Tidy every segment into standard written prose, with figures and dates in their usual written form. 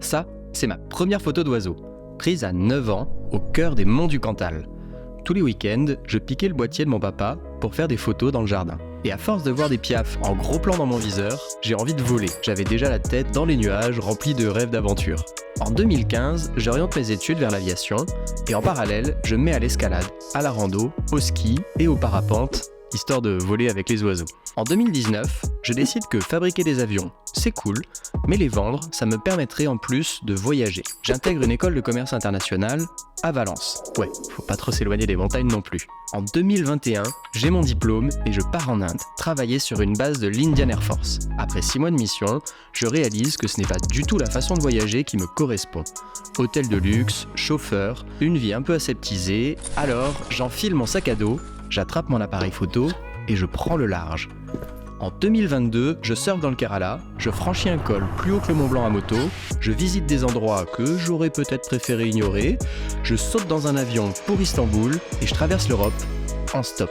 Ça, c'est ma première photo d'oiseau, prise à 9 ans, au cœur des monts du Cantal. Tous les week-ends, je piquais le boîtier de mon papa pour faire des photos dans le jardin. Et à force de voir des piafs en gros plan dans mon viseur, j'ai envie de voler. J'avais déjà la tête dans les nuages, remplie de rêves d'aventure. En 2015, j'oriente mes études vers l'aviation et en parallèle, je me mets à l'escalade, à la rando, au ski et au parapente, histoire de voler avec les oiseaux. En 2019, je décide que fabriquer des avions, c'est cool, mais les vendre, ça me permettrait en plus de voyager. J'intègre une école de commerce international à Valence. Ouais, faut pas trop s'éloigner des montagnes non plus. En 2021, j'ai mon diplôme et je pars en Inde, travailler sur une base de l'Indian Air Force. Après 6 mois de mission, je réalise que ce n'est pas du tout la façon de voyager qui me correspond. Hôtel de luxe, chauffeur, une vie un peu aseptisée, alors j'enfile mon sac à dos, j'attrape mon appareil photo et je prends le large. En 2022, je surfe dans le Kerala, je franchis un col plus haut que le Mont Blanc à moto, je visite des endroits que j'aurais peut-être préféré ignorer, je saute dans un avion pour Istanbul et je traverse l'Europe en stop.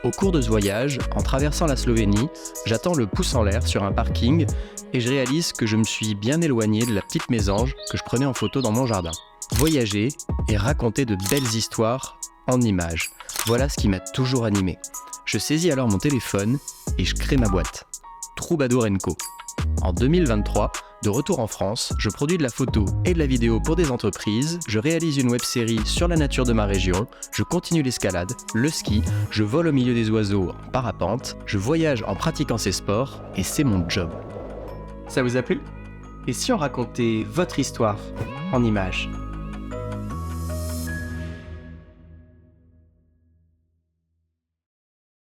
Au cours de ce voyage, en traversant la Slovénie, j'attends le pouce en l'air sur un parking et je réalise que je me suis bien éloigné de la petite mésange que je prenais en photo dans mon jardin. Voyager et raconter de belles histoires en images, voilà ce qui m'a toujours animé. Je saisis alors mon téléphone et je crée ma boîte, Troubadour & Co. En 2023, de retour en France, je produis de la photo et de la vidéo pour des entreprises, je réalise une web-série sur la nature de ma région, je continue l'escalade, le ski, je vole au milieu des oiseaux en parapente, je voyage en pratiquant ces sports et c'est mon job. Ça vous a plu ? Et si on racontait votre histoire en images ?